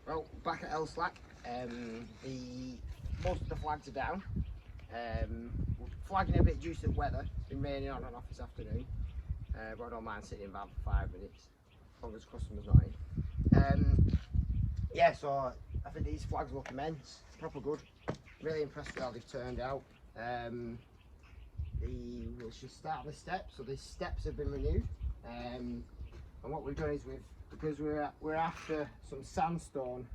Well, back at L Slack, most of the flags are down. We're flagging a bit due to the weather. It's been raining on and off this afternoon, but I don't mind sitting in van for 5 minutes, as long as the customer's not in. Yeah, so I think these flags look immense, proper good. Really impressed with how they've turned out. We should start on the steps. So the steps have been renewed, and what we've done is because we're after some sandstone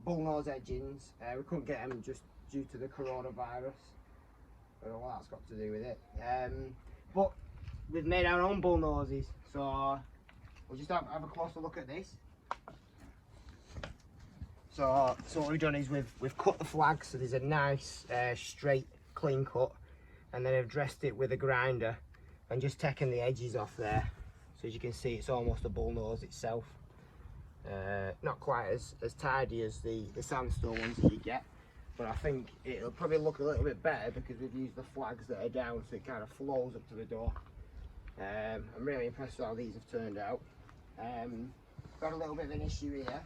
bullnose edgings. We couldn't get them just due to the coronavirus. I don't know what that's got to do with it. But we've made our own bullnoses, so we'll just have a closer look at this. So what we've done is we've cut the flag so there's a nice straight clean cut, and then I've dressed it with a grinder and just taken the edges off there. So as you can see, it's almost a bullnose itself. Not quite as tidy as the sandstone ones that you get, but I think it'll probably look a little bit better because we've used the flags that are down, so it kind of flows up to the door. I'm really impressed with how these have turned out. Got a little bit of an issue here.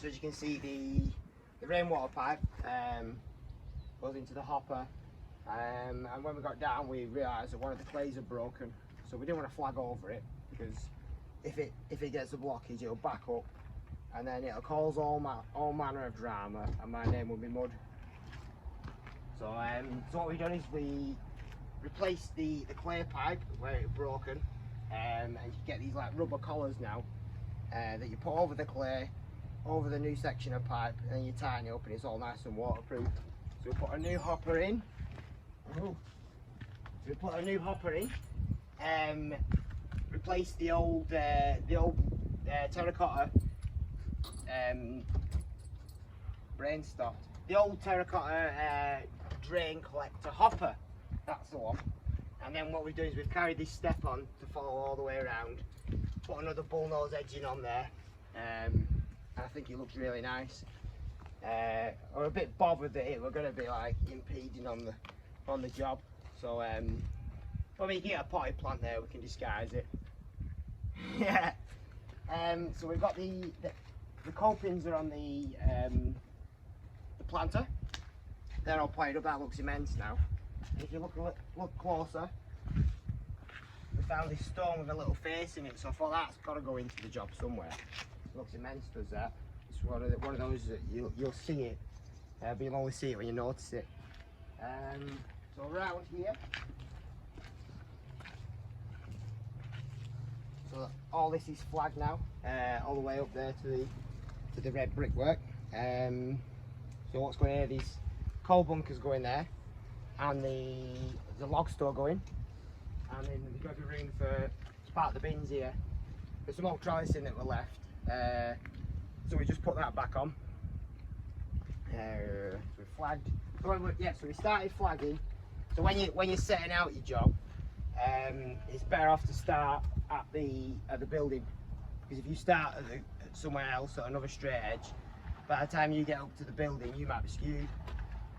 So as you can see, the rainwater pipe goes into the hopper, and when we got down we realised that one of the clays had broken, so we didn't want to flag over it because if it gets a blockage it'll back up and then it'll cause all manner of drama and my name will be mud. So what we've done is we replaced the clay pipe where it had broken, and you get these like rubber collars now that you put over the clay, over the new section of pipe, and then you tighten it up and it's all nice and waterproof. So we put a new hopper in. Replace the old terracotta brain stopped. The old terracotta drain collector hopper, that's the one. And then what we've done is we've carried this step on to follow all the way around, put another bullnose edging on there, and I think it looks really nice. We're a bit bothered that it we're going to be like impeding on the job, so I mean, you can get a potted plant there, we can disguise it. Yeah. So we've got the copings are on the planter. They're all potted up. That looks immense now. And if you look closer, we found this stone with a little face in it, so I thought that's got to go into the job somewhere. It looks immense, does that? It's one of those that you'll see it, but you'll only see it when you notice it. So around here, so all this is flagged now, all the way up there to the red brickwork. So what's going here? These coal bunkers going there, and the log store going, and then we've got a room for part of the bins here. There's some old trolleys in that were left. So we just put that back on. So we flagged. So we started flagging. So when you're setting out your job, it's better off to start at the building, because if you start at somewhere else at another straight edge, by the time you get up to the building you might be skewed.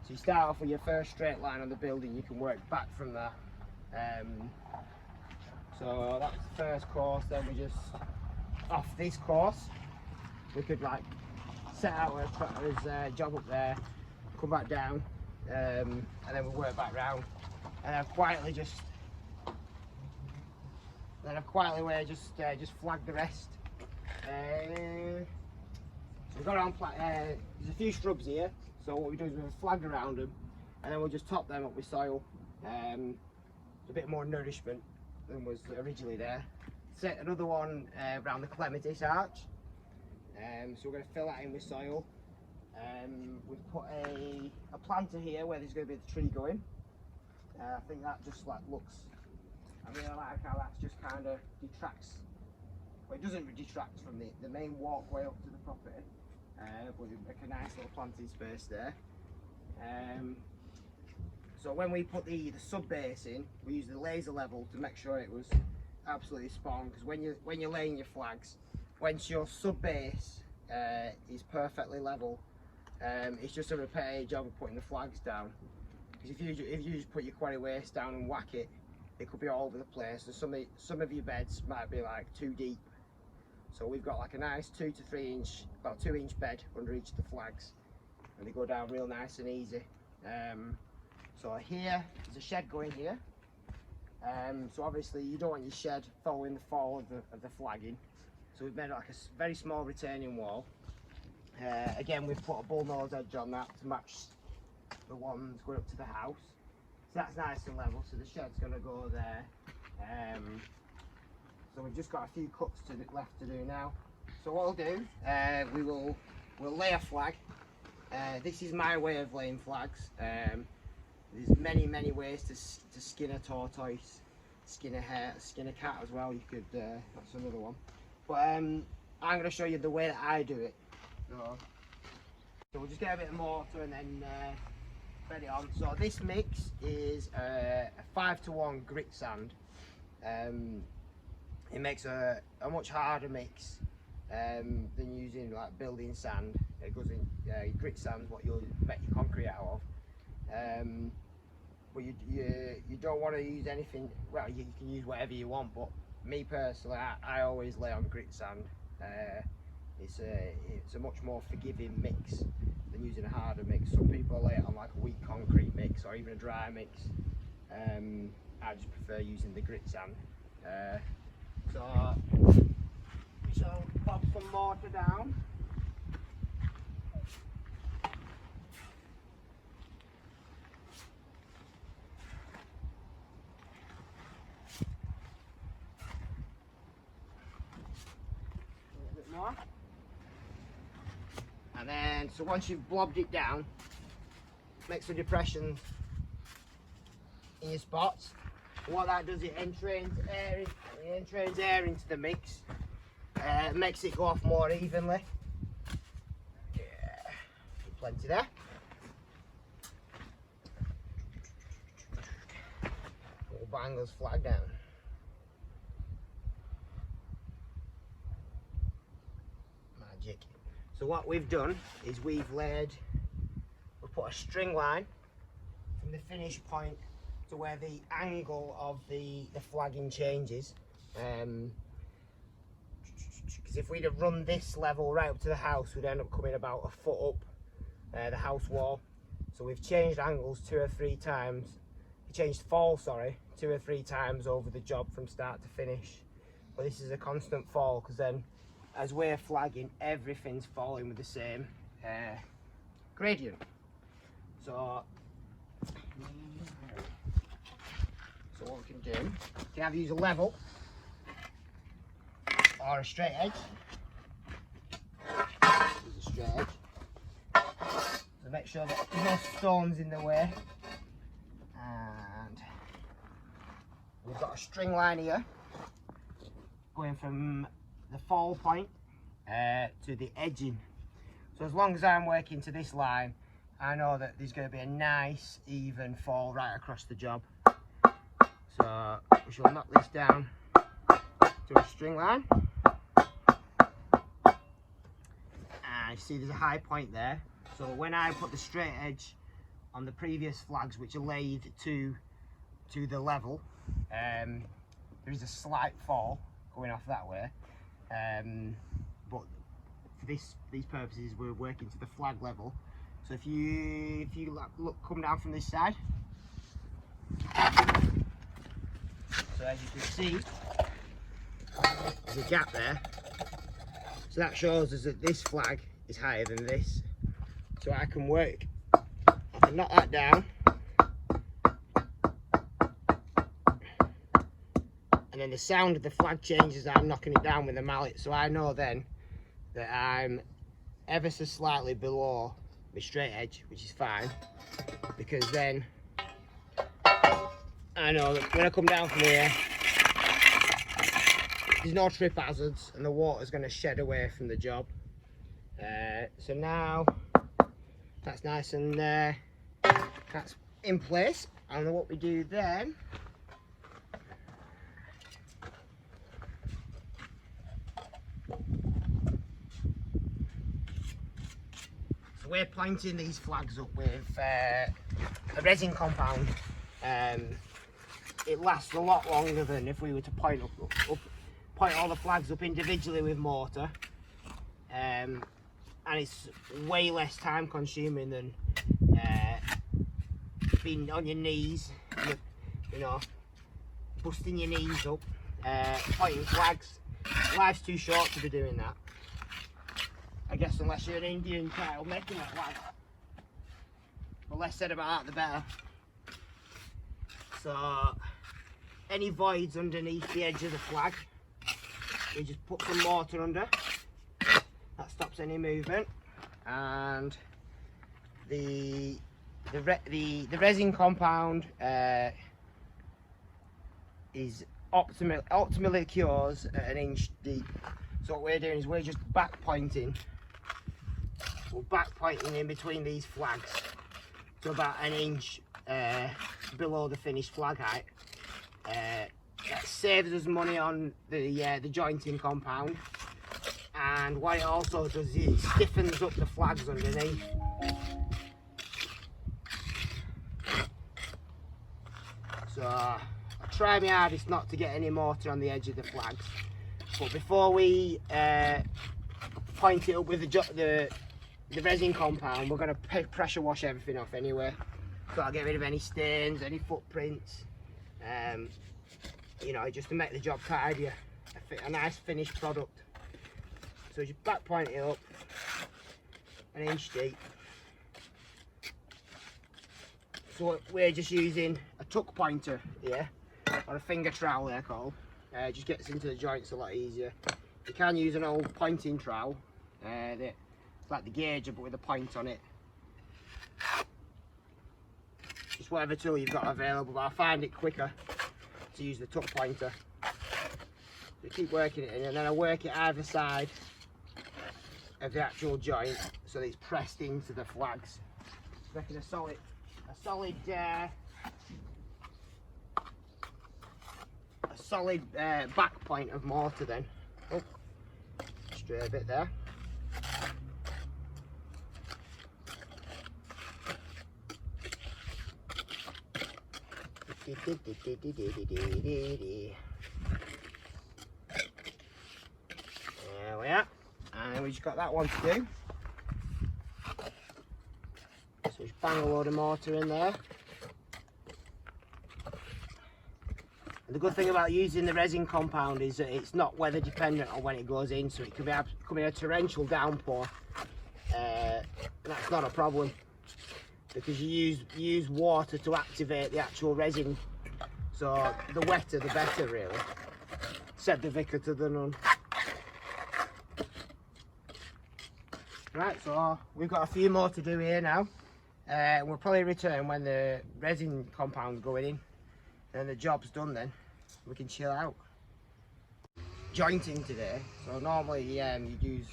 So you start off with your first straight line on the building, you can work back from that. So that was the first course. Then we just, off this course, we could like set out his job up there, come back down, and then we'll work back round, and I've quietly just flag the rest. So we've got on there's a few shrubs here, so what we do is we've flagged around them, and then we'll just top them up with soil. A bit more nourishment than was originally there. Set another one around the clematis arch. So we're going to fill that in with soil. We've put a planter here where there's going to be the tree going. I think that just like looks, I really like how that's just kind of detracts, well, it doesn't detract from the main walkway up to the property, but we make a nice little planting space there. So when we put the sub base in, we use the laser level to make sure it was absolutely spot on, because when you're laying your flags, once your sub base is perfectly level, it's just a repetitive job of putting the flags down. Because if you just put your quarry waste down and whack it, it could be all over the place. So some of your beds might be like too deep, So we've got like a nice 2 to 3 inch, about 2 inch bed under each of the flags, and they go down real nice and easy. So here, there's a shed going here. So obviously you don't want your shed following the fall of the flagging. So we've made like a very small retaining wall. Again, we've put a bullnose edge on that to match the ones going up to the house. So that's nice and level, so the shed's going to go there. So we've just got a few cuts left to do now. So what we'll do, we'll lay a flag. This is my way of laying flags. There's many ways to skin a tortoise, skin a hare, skin a cat as well. You could, that's another one. But I'm going to show you the way that I do it. So we'll just get a bit of mortar and then spread it on. So this mix is a 5-to-1 grit sand. It makes a much harder mix than using like building sand. It goes in grit sand, what you'll make your concrete out of. But you don't want to use anything. Well, you can use whatever you want, but me personally, I always lay on grit sand. It's a much more forgiving mix than using a harder mix. Some people lay it on like a weak concrete mix or even a dry mix. I just prefer using the grit sand. So we shall pop some mortar down. A bit more. And then, so once you've blobbed it down, make some depressions in your spots. And what that does, it entrains air into the mix, makes it go off more evenly. Yeah, plenty there. We'll bang those flag down. Magic. So what we've done is we've put a string line from the finish point to where the angle of the flagging changes. Because if we'd have run this level right up to the house, we'd end up coming about a foot up the house wall. So we've changed angles 2 or 3 times. We changed fall, sorry, 2 or 3 times over the job from start to finish. But this is a constant fall, because then as we're flagging, everything's falling with the same gradient. So what we can do, you can either use a level or a straight edge. Use a straight edge. So make sure that there's no stones in the way. And we've got a string line here going from the fall point to the edging. So as long as I'm working to this line, I know that there's going to be a nice even fall right across the job. So we shall knock this down to a string line. And you see there's a high point there. So when I put the straight edge on the previous flags, which are laid to the level, there is a slight fall going off that way. But for these purposes, we're working to the flag level. So if you look, come down from this side. So as you can see, there's a gap there. So that shows us that this flag is higher than this. So I can knock that down. And then the sound of the flag changes as I'm knocking it down with the mallet. So I know then that I'm ever so slightly below my straight edge, which is fine. Because then I know that when I come down from here, there's no trip hazards and the water's going to shed away from the job. So now that's nice and that's in place. And what we do then, so we're planting these flags up with a resin compound. It lasts a lot longer than if we were to point point all the flags up individually with mortar, and it's way less time consuming than being on your knees, you know, busting your knees up, pointing flags. Life's too short to be doing that. I guess unless you're an Indian child making a flag. The less said about that, the better. So, any voids underneath the edge of the flag, we just put some mortar under. That stops any movement. And the resin compound is optimally cures at 1 inch deep. So what we're doing is we're just back pointing. We're back pointing in between these flags to about 1 inch below the finished flag height. That saves us money on the jointing compound, and what it also does is it stiffens up the flags underneath. So I try my hardest not to get any mortar on the edge of the flags, but before we point it up with the resin compound, we're going to pressure wash everything off anyway. So I'll get rid of any stains, any footprints, you know, just to make the job tidier, a nice finished product. So just back point it up 1 inch deep. So we're just using a tuck pointer here, or a finger trowel they're called. Just gets into the joints a lot easier. You can use an old pointing trowel, it's like the gauger but with a point on it. Just whatever tool you've got available, but I find it quicker to use the tuck pointer. So keep working it in, and then I work it either side of the actual joint so that it's pressed into the flags, making a solid back point of mortar then. Oh, straight a bit there. There we are, and we just got that one to do. So just bang a load of mortar in there. And the good thing about using the resin compound is that it's not weather dependent on when it goes in, so it could be a torrential downpour. That's not a problem, because you use water to activate the actual resin. So the wetter the better, really. Said the vicar to the nun. Right, so we've got a few more to do here now. We'll probably return when the resin compound's going in, and the job's done. Then we can chill out. Jointing today. So normally you'd use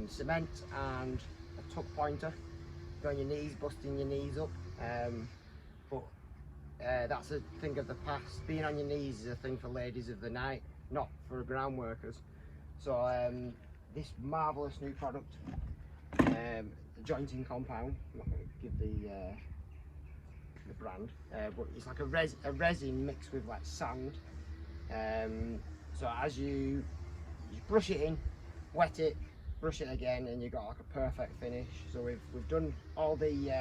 cement and a tuck pointer. Go on your knees, busting your knees up. But that's a thing of the past. Being on your knees is a thing for ladies of the night, not for ground workers. So this marvellous new product, the jointing compound, I'm not going to give the brand, but it's like a resin mixed with like sand. So as you brush it in, wet it, brush it again, and you've got like a perfect finish. So we've done all the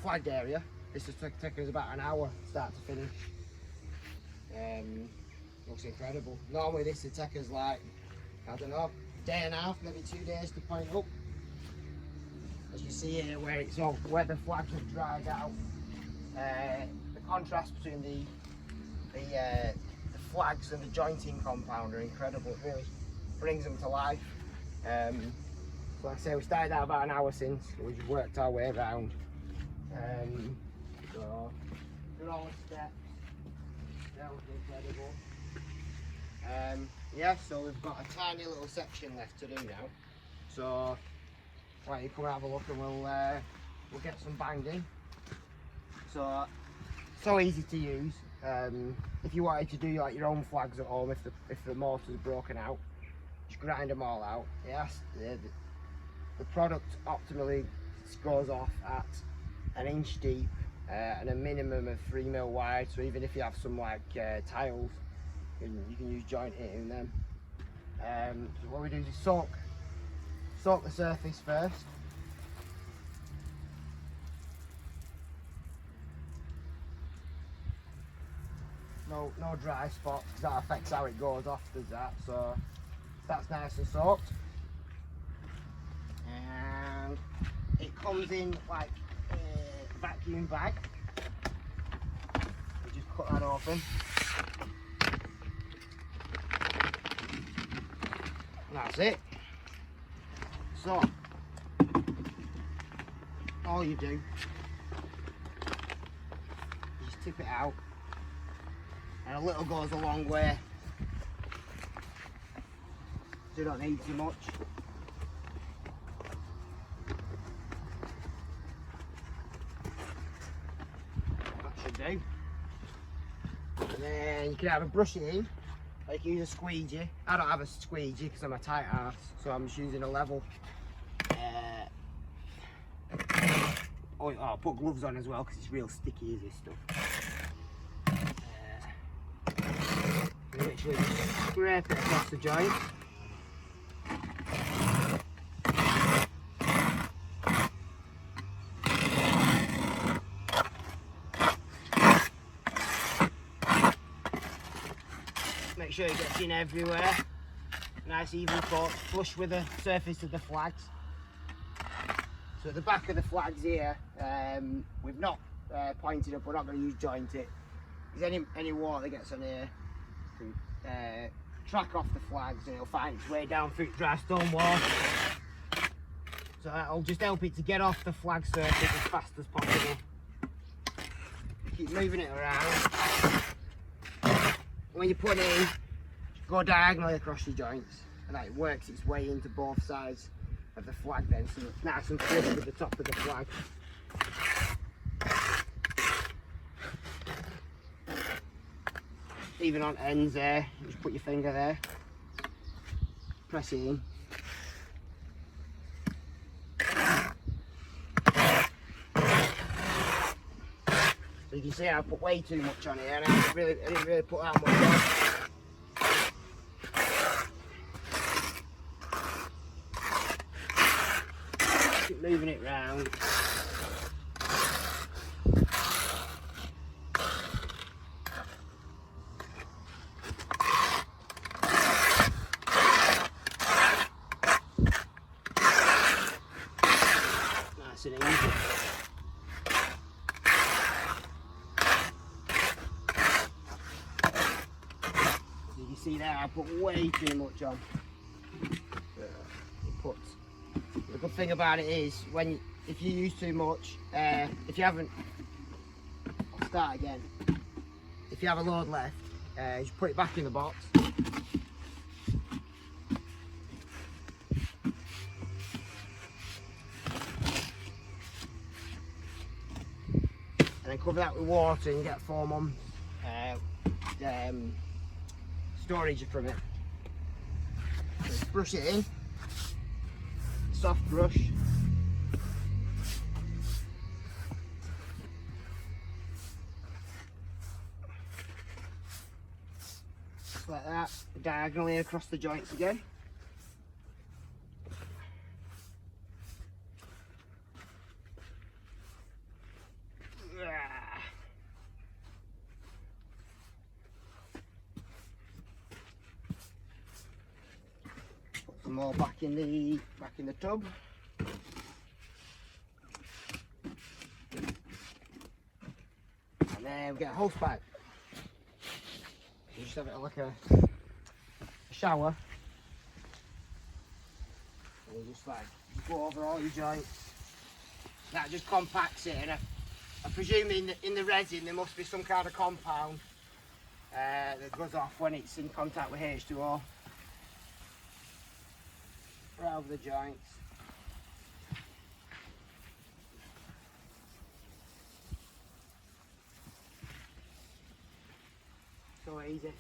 flagged area. This has taken us about an hour start to finish. Looks incredible. Normally this would take us like, I don't know, a day and a half, maybe 2 days to point up. As you see here, where the flags have dried out, the contrast between the flags and the jointing compound are incredible. It really brings them to life. So like I say, we started out about an hour since, we just worked our way around. So did all the steps. That was incredible. Yeah, so we've got a tiny little section left to do now. So why don't you come and have a look, and we'll get some banged in. So easy to use. If you wanted to do like your own flags at home, if the mortar's broken out, just grind them all out. Yes, the product optimally goes off at 1 inch deep and a minimum of 3 mil wide. So even if you have some like tiles, You can use joint here and then. So what we do is soak the surface first. No dry spots, because that affects how it goes off, does that. So that's nice and soaked. And it comes in like a vacuum bag. We just cut that open. And that's it. So all you do, you just tip it out. And a little goes a long way. So you don't need too much. That should do. And then you can either brush it in, or you can use a squeegee. I don't have a squeegee because I'm a tight ass, so I'm just using a level. I'll put gloves on as well because it's real sticky, this stuff. Make sure you scrape it across the joint. Make sure it gets in everywhere. Nice even coat, flush with the surface of the flags. So at the back of the flags here, we've not pointed up, we're not going to use joint it. If any water that gets on here, track off the flags and it'll find its way down through drystone wall. So that'll just help it to get off the flag surface as fast as possible. Keep moving it around. When you put it in, go diagonally across your joints, and that works its way into both sides of the flag then, so it's nice and flush with the top of the flag. Even on ends there, just put your finger there, press it in. So you can see I put way too much on here, and I didn't really put that much on. Keep moving it round. Nice and easy. You can see there I put way too much on. The good thing about it is if you use too much, if you haven't, I'll start again. If you have a load left, just put it back in the box. And then cover that with water and get 4 months storage from it. So just brush it in, soft brush. Just like that, diagonally across the joints again. Some more back in the tub. And then we get a hose pipe. You just have it like a shower. And you just go over all your joints. That just compacts it, and I presume in the resin there must be some kind of compound that goes off when it's in contact with H2O. Right over the joints. So easy.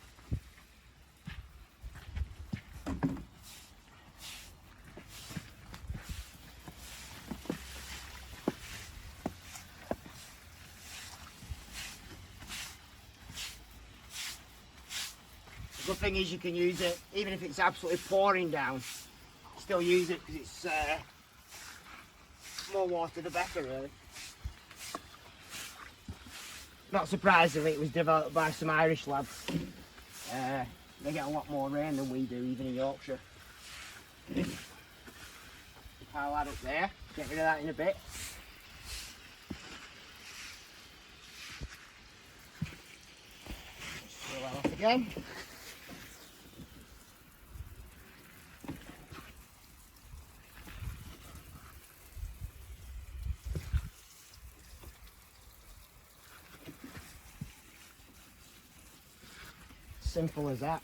good thing is you can use it even if it's absolutely pouring down. Still use it because it's more water the better, really. Not surprisingly, it was developed by some Irish lads. They get a lot more rain than we do, even in Yorkshire. Pile that up there, get rid of that in a bit. Fill that off again. Simple as that.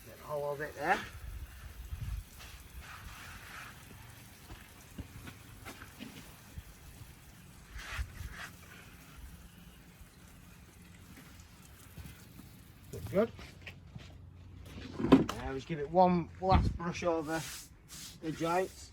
Get a hollow bit there. Good. Now just give it one last brush over the joints.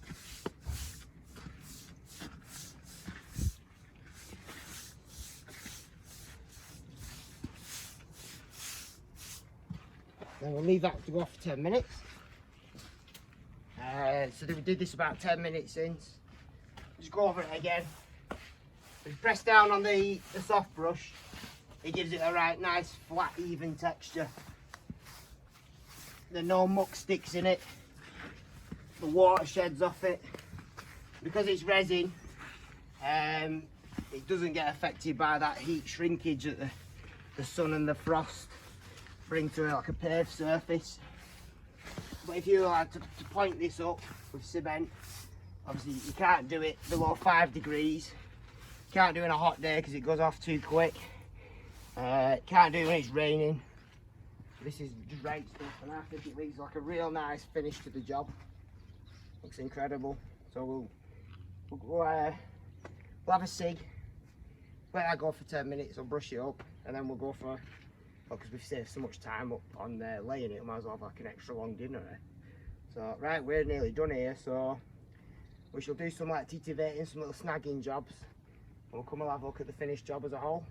Then we'll leave that to go for 10 minutes. So we did this about 10 minutes in. Just go over it again. Just press down on the soft brush. It gives it a right nice flat even texture. There's no muck sticks in it. The water sheds off it. Because it's resin, it doesn't get affected by that heat shrinkage that the sun and the frost bring to it, like a paved surface. But if you like to point this up with cement, obviously you can't do it below 5 degrees. Can't do it on a hot day because it goes off too quick. Can't do it when it's raining. This is just right stuff, and I think it leaves like a real nice finish to the job. Looks incredible. So we'll have a sig. Let that go for 10 minutes. I'll brush it up, and then we'll go for. Because we've saved so much time up on laying it, we might as well have like an extra long dinner. So right, we're nearly done here, so we shall do some like titivating, some little snagging jobs. We'll come and have a look at the finished job as a whole.